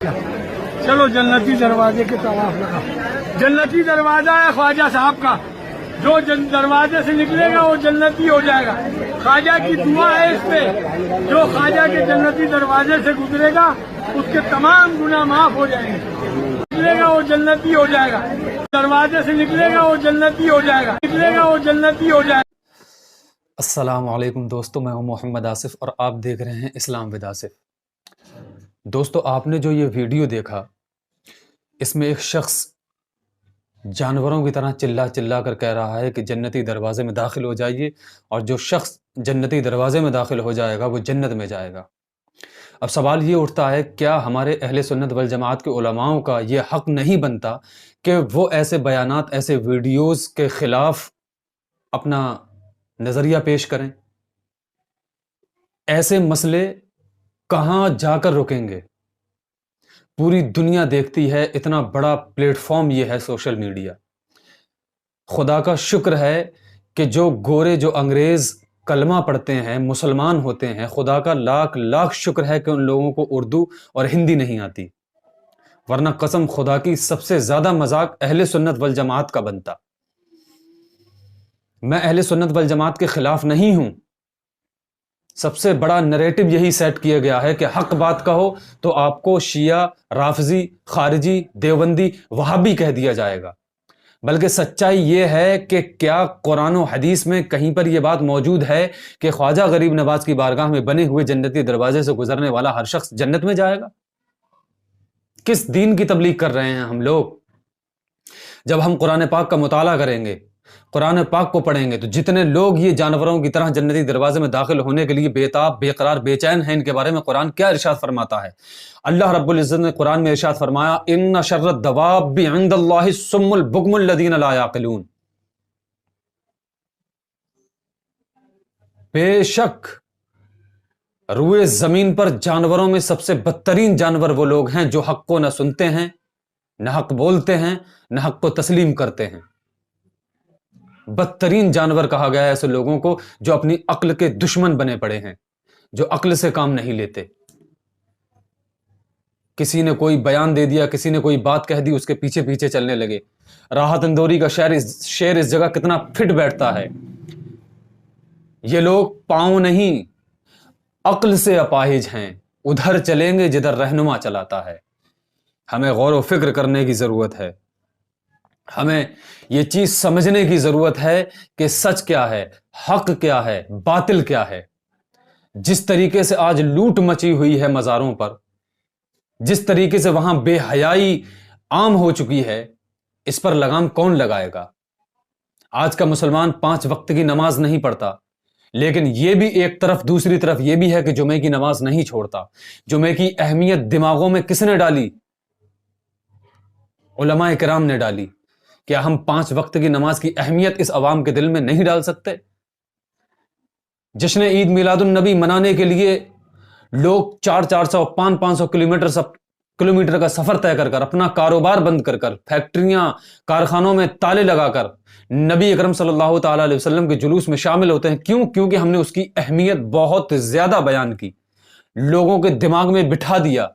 چلو جنتی دروازے کے طواف لگا. جنتی دروازہ ہے خواجہ صاحب کا. جو دروازے سے نکلے گا وہ جنتی ہو جائے گا. خواجہ کی دعا ہے اس پہ. جو خواجہ کے جنتی دروازے سے گزرے گا اس کے تمام گناہ معاف ہو جائیں گے. نکلے گا وہ جنتی ہو جائے گا. دروازے سے نکلے گا وہ جنتی ہو جائے گا. نکلے گا وہ جنتی ہو جائے گا. السلام علیکم دوستو، میں ہوں محمد آصف اور آپ دیکھ رہے ہیں اسلام ود آصف. دوستو، آپ نے جو یہ ویڈیو دیکھا اس میں ایک شخص جانوروں کی طرح چلا چلا کر کہہ رہا ہے کہ جنتی دروازے میں داخل ہو جائیے، اور جو شخص جنتی دروازے میں داخل ہو جائے گا وہ جنت میں جائے گا. اب سوال یہ اٹھتا ہے، کیا ہمارے اہل سنت والجماعت کے علماؤں کا یہ حق نہیں بنتا کہ وہ ایسے بیانات، ایسے ویڈیوز کے خلاف اپنا نظریہ پیش کریں؟ ایسے مسئلے کہاں جا کر رکیں گے؟ پوری دنیا دیکھتی ہے، اتنا بڑا پلیٹ فارم یہ ہے سوشل میڈیا. خدا کا شکر ہے کہ جو گورے، جو انگریز کلمہ پڑھتے ہیں، مسلمان ہوتے ہیں، خدا کا لاکھ لاکھ شکر ہے کہ ان لوگوں کو اردو اور ہندی نہیں آتی، ورنہ قسم خدا کی سب سے زیادہ مذاق اہل سنت والجماعت کا بنتا. میں اہل سنت والجماعت کے خلاف نہیں ہوں. سب سے بڑا نریٹو یہی سیٹ کیا گیا ہے کہ حق بات کہو تو آپ کو شیعہ، رافضی، خارجی، دیوبندی، وہابی کہہ دیا جائے گا. بلکہ سچائی یہ ہے کہ کیا قرآن و حدیث میں کہیں پر یہ بات موجود ہے کہ خواجہ غریب نواز کی بارگاہ میں بنے ہوئے جنتی دروازے سے گزرنے والا ہر شخص جنت میں جائے گا؟ کس دین کی تبلیغ کر رہے ہیں ہم لوگ؟ جب ہم قرآن پاک کا مطالعہ کریں گے، قرآن پاک کو پڑھیں گے، تو جتنے لوگ یہ جانوروں کی طرح جنتی دروازے میں داخل ہونے کے لیے بےتاب، بے قرار، بے چین ہیں، ان کے بارے میں قرآن کیا ارشاد فرماتا ہے؟ اللہ رب العزت نے قرآن میں ارشاد فرمایا، ان شر الدواب عند اللہ الصم البکم الذین لا یعقلون. بے شک روئے زمین پر جانوروں میں سب سے بدترین جانور وہ لوگ ہیں جو حق کو نہ سنتے ہیں، نہ حق بولتے ہیں، نہ حق کو تسلیم کرتے ہیں. بدترین جانور کہا گیا ہے ایسے لوگوں کو جو اپنی عقل کے دشمن بنے پڑے ہیں، جو عقل سے کام نہیں لیتے. کسی نے کوئی بیان دے دیا، کسی نے کوئی بات کہہ دی، اس کے پیچھے پیچھے چلنے لگے. راحت اندوری کا شعر اس جگہ کتنا فٹ بیٹھتا ہے. یہ لوگ پاؤں نہیں عقل سے اپاہج ہیں، ادھر چلیں گے جدھر رہنما چلاتا ہے. ہمیں غور و فکر کرنے کی ضرورت ہے. ہمیں یہ چیز سمجھنے کی ضرورت ہے کہ سچ کیا ہے، حق کیا ہے، باطل کیا ہے. جس طریقے سے آج لوٹ مچی ہوئی ہے مزاروں پر، جس طریقے سے وہاں بے حیائی عام ہو چکی ہے، اس پر لگام کون لگائے گا؟ آج کا مسلمان 5 وقت کی نماز نہیں پڑھتا، لیکن یہ بھی ایک طرف، دوسری طرف یہ بھی ہے کہ جمعے کی نماز نہیں چھوڑتا. جمعے کی اہمیت دماغوں میں کس نے ڈالی؟ علماء کرام نے ڈالی. کیا ہم 5 وقت کی نماز کی اہمیت اس عوام کے دل میں نہیں ڈال سکتے؟ جشن عید میلاد النبی منانے کے لیے لوگ 400 500 کلومیٹر کا سفر طے کر کر، اپنا کاروبار بند کر کر، فیکٹریاں، کارخانوں میں تالے لگا کر نبی اکرم صلی اللہ تعالی علیہ وسلم کے جلوس میں شامل ہوتے ہیں. کیوں؟ کیونکہ ہم نے اس کی اہمیت بہت زیادہ بیان کی، لوگوں کے دماغ میں بٹھا دیا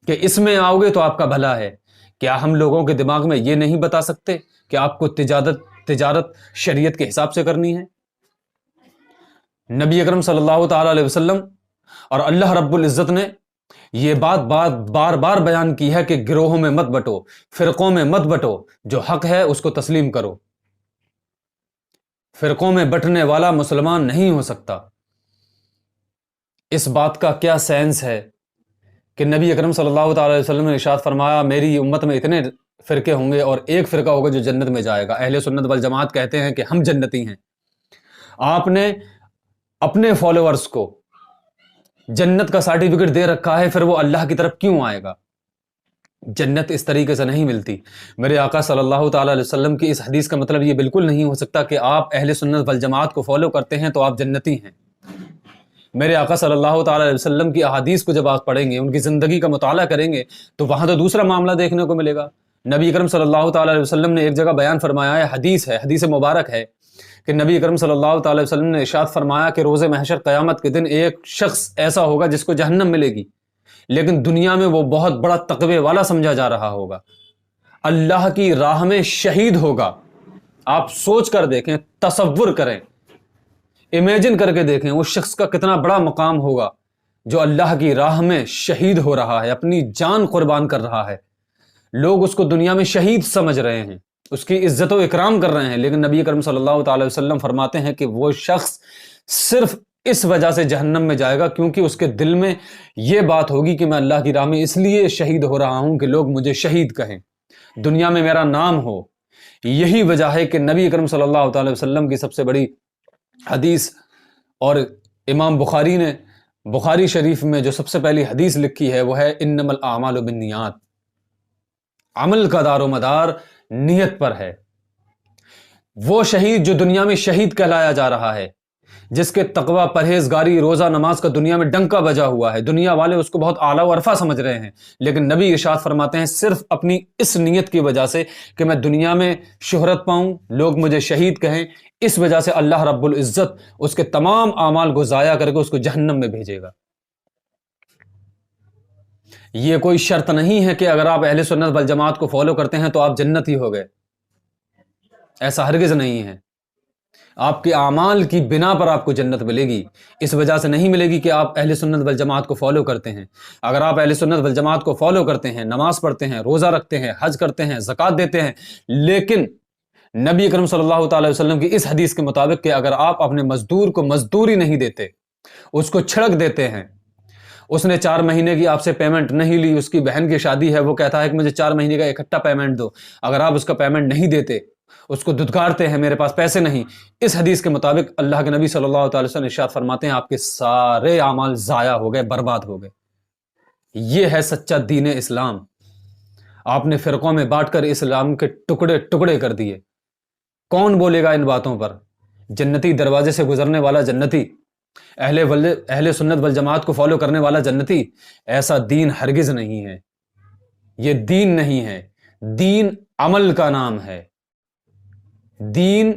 کہ اس میں آؤ گے تو آپ کا بھلا ہے. کیا ہم لوگوں کے دماغ میں یہ نہیں بتا سکتے کہ آپ کو تجارت شریعت کے حساب سے کرنی ہے؟ نبی اکرم صلی اللہ تعالی علیہ وسلم اور اللہ رب العزت نے یہ بات بار بار بیان کی ہے کہ گروہوں میں مت بٹو، فرقوں میں مت بٹو، جو حق ہے اس کو تسلیم کرو. فرقوں میں بٹنے والا مسلمان نہیں ہو سکتا. اس بات کا کیا سینس ہے کہ نبی اکرم صلی اللہ تعالی علیہ وسلم نے ارشاد فرمایا، میری امت میں اتنے فرقے ہوں گے اور ایک فرقہ ہوگا جو جنت میں جائے گا. اہل سنت والجماعت کہتے ہیں کہ ہم جنتی ہیں. آپ نے اپنے فالوورز کو جنت کا سرٹیفکیٹ دے رکھا ہے، پھر وہ اللہ کی طرف کیوں آئے گا؟ جنت اس طریقے سے نہیں ملتی. میرے آقا صلی اللہ تعالی علیہ وسلم کی اس حدیث کا مطلب یہ بالکل نہیں ہو سکتا کہ آپ اہل سنت والجماعت کو فالو کرتے ہیں تو آپ جنتی ہیں. میرے آقا صلی اللہ تعالی علیہ وسلم کی احادیث کو جب آپ پڑھیں گے، ان کی زندگی کا مطالعہ کریں گے، تو وہاں تو دوسرا معاملہ دیکھنے کو ملے گا. نبی اکرم صلی اللہ تعالی علیہ وسلم نے ایک جگہ بیان فرمایا ہے، حدیث مبارک ہے کہ نبی اکرم صلی اللہ تعالی علیہ وسلم نے ارشاد فرمایا کہ روز محشر قیامت کے دن ایک شخص ایسا ہوگا جس کو جہنم ملے گی، لیکن دنیا میں وہ بہت بڑا تقوی والا سمجھا جا رہا ہوگا، اللہ کی راہ میں شہید ہوگا۔ آپ سوچ کر دیکھیں، تصور کریں، امیجن کر کے دیکھیں اس شخص کا کتنا بڑا مقام ہوگا جو اللہ کی راہ میں شہید ہو رہا ہے، اپنی جان قربان کر رہا ہے۔ لوگ اس کو دنیا میں شہید سمجھ رہے ہیں، اس کی عزت و اکرام کر رہے ہیں، لیکن نبی کریم صلی اللہ تعالی وسلم فرماتے ہیں کہ وہ شخص صرف اس وجہ سے جہنم میں جائے گا کیونکہ اس کے دل میں یہ بات ہوگی کہ میں اللہ کی راہ میں اس لیے شہید ہو رہا ہوں کہ لوگ مجھے شہید کہیں، دنیا میں میرا نام ہو۔ یہی وجہ ہے کہ نبی کریم صلی اللہ تعالی وسلم کی سب سے بڑی حدیث، اور امام بخاری نے بخاری شریف میں جو سب سے پہلی حدیث لکھی ہے وہ ہے انما الاعمال بالنیات، عمل کا دار و مدار نیت پر ہے۔ وہ شہید جو دنیا میں شہید کہلایا جا رہا ہے، جس کے تقوی، پرہیزگاری، روزہ نماز کا دنیا میں ڈنکا بجا ہوا ہے، دنیا والے اس کو بہت اعلیٰ و عرفہ سمجھ رہے ہیں، لیکن نبی ارشاد فرماتے ہیں صرف اپنی اس نیت کی وجہ سے کہ میں دنیا میں شہرت پاؤں، لوگ مجھے شہید کہیں، اس وجہ سے اللہ رب العزت اس کے تمام اعمال کو ضائع کر کے اس کو جہنم میں بھیجے گا۔ یہ کوئی شرط نہیں ہے کہ اگر آپ اہل سنت والجماعت کو فالو کرتے ہیں تو آپ جنتی ہو گئے، ایسا ہرگز نہیں ہے۔ آپ کے اعمال کی بنا پر آپ کو جنت ملے گی، اس وجہ سے نہیں ملے گی کہ آپ اہل سنت والجماعت کو فالو کرتے ہیں۔ اگر آپ اہل سنت والجماعت کو فالو کرتے ہیں، نماز پڑھتے ہیں، روزہ رکھتے ہیں، حج کرتے ہیں، زکوٰۃ دیتے ہیں، لیکن نبی اکرم صلی اللہ تعالی وسلم کی اس حدیث کے مطابق کہ اگر آپ اپنے مزدور کو مزدوری نہیں دیتے، اس کو چھڑک دیتے ہیں، اس نے 4 مہینے کی آپ سے پیمنٹ نہیں لی، اس کی بہن کی شادی ہے، وہ کہتا ہے کہ مجھے 4 مہینے کا اکٹھا پیمنٹ دو، اگر آپ اس کا پیمنٹ نہیں دیتے، اس کو دھتکارتے ہیں میرے پاس پیسے نہیں، اس حدیث کے مطابق اللہ کے نبی صلی اللہ تعالی وسلم ارشاد فرماتے ہیں آپ کے سارے اعمال ضائع ہو گئے، برباد ہو گئے۔ یہ ہے سچا دین اسلام۔ آپ نے فرقوں میں بانٹ کر اسلام کے ٹکڑے ٹکڑے کر دیے۔ کون بولے گا ان باتوں پر؟ جنتی، دروازے سے گزرنے والا جنتی، اہل سنت والجماعت کو فالو کرنے والا جنتی؟ ایسا دین ہرگز نہیں ہے، یہ دین نہیں ہے۔ دین عمل کا نام ہے، دین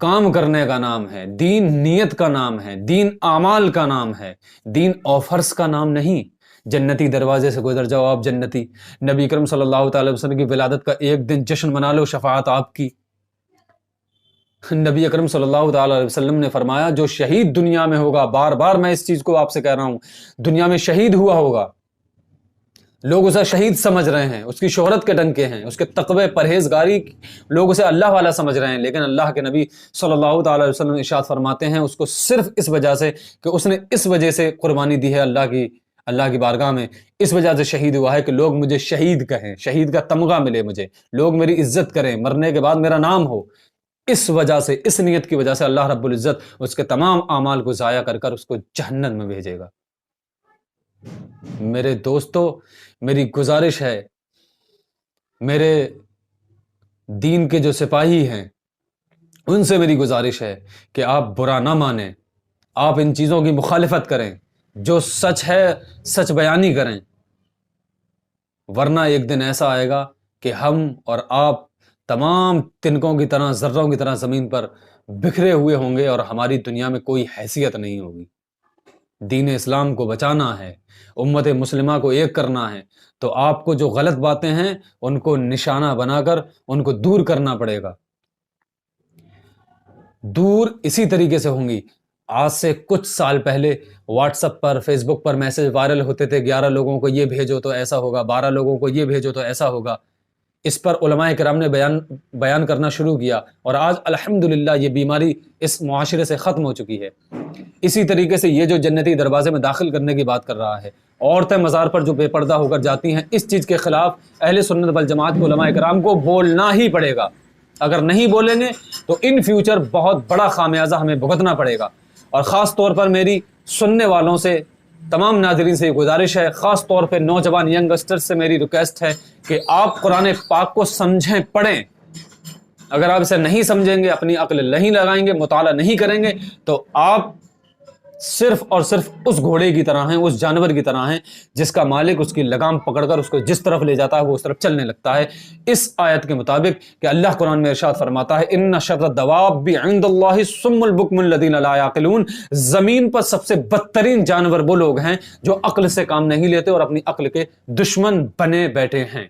کام کرنے کا نام ہے، دین نیت کا نام ہے، دین اعمال کا نام ہے، دین آفرز کا نام نہیں۔ جنتی دروازے سے گزر جاؤ آپ جنتی، نبی کرم صلی اللہ تعالی وسلم کی ولادت کا ایک دن جشن منا لو، شفاعت آپ کی۔ نبی اکرم صلی اللہ تعالی وسلم نے فرمایا جو شہید دنیا میں ہوگا، بار بار میں اس چیز کو آپ سے کہہ رہا ہوں، دنیا میں شہید ہوا ہوگا، لوگ اسے شہید سمجھ رہے ہیں، اس کی شہرت کے ڈنکے ہیں، اس کے تقوی، پرہیزگاری، لوگ اسے اللہ والا سمجھ رہے ہیں، لیکن اللہ کے نبی صلی اللہ تعالی وسلم ارشاد فرماتے ہیں اس کو صرف اس وجہ سے کہ اس نے اس وجہ سے قربانی دی ہے اللہ کی بارگاہ میں، اس وجہ سے شہید ہوا ہے کہ لوگ مجھے شہید کہیں، شہید کا تمغہ ملے مجھے، لوگ میری عزت کریں، مرنے کے بعد میرا نام ہو۔ اس وجہ سے، اس نیت کی وجہ سے اللہ رب العزت اس کے تمام اعمال کو ضائع کر کر اس کو جہنم میں بھیجے گا۔ میرے دوستو، میری گزارش ہے، میرے دین کے جو سپاہی ہیں ان سے میری گزارش ہے کہ آپ برا نہ مانیں، آپ ان چیزوں کی مخالفت کریں، جو سچ ہے سچ بیانی کریں، ورنہ ایک دن ایسا آئے گا کہ ہم اور آپ تمام تنکوں کی طرح، ذروں کی طرح زمین پر بکھرے ہوئے ہوں گے اور ہماری دنیا میں کوئی حیثیت نہیں ہوگی۔ دین اسلام کو بچانا ہے، امت مسلمہ کو ایک کرنا ہے، تو آپ کو جو غلط باتیں ہیں ان کو نشانہ بنا کر ان کو دور کرنا پڑے گا۔ دور اسی طریقے سے ہوں گی۔ آج سے کچھ سال پہلے واٹس ایپ پر، فیس بک پر میسج وائرل ہوتے تھے، 11 لوگوں کو یہ بھیجو تو ایسا ہوگا، 12 لوگوں کو یہ بھیجو تو ایسا ہوگا۔ اس پر علماء کرام نے بیان کرنا شروع کیا، اور آج الحمدللہ یہ بیماری اس معاشرے سے ختم ہو چکی ہے۔ اسی طریقے سے یہ جو جنتی دروازے میں داخل کرنے کی بات کر رہا ہے، عورتیں مزار پر جو بے پردہ ہو کر جاتی ہیں، اس چیز کے خلاف اہل سنت والجماعت کے علماء کرام کو بولنا ہی پڑے گا۔ اگر نہیں بولیں گے تو ان فیوچر بہت بڑا خامیازہ ہمیں بھگتنا پڑے گا۔ اور خاص طور پر میری سننے والوں سے، تمام ناظرین سے یہ گزارش ہے، خاص طور پہ نوجوان ینگسٹرز سے میری ریکویسٹ ہے کہ آپ قرآن پاک کو سمجھیں، پڑھیں۔ اگر آپ اسے نہیں سمجھیں گے، اپنی عقل نہیں لگائیں گے، مطالعہ نہیں کریں گے، تو آپ صرف اور صرف اس گھوڑے کی طرح ہیں، اس جانور کی طرح ہیں جس کا مالک اس کی لگام پکڑ کر اس کو جس طرف لے جاتا ہے وہ اس طرف چلنے لگتا ہے۔ اس آیت کے مطابق کہ اللہ قرآن میں ارشاد فرماتا ہے ان شر الدواب عند اللہ الصم البکم الذین لا یعقلون، زمین پر سب سے بدترین جانور وہ لوگ ہیں جو عقل سے کام نہیں لیتے اور اپنی عقل کے دشمن بنے بیٹھے ہیں۔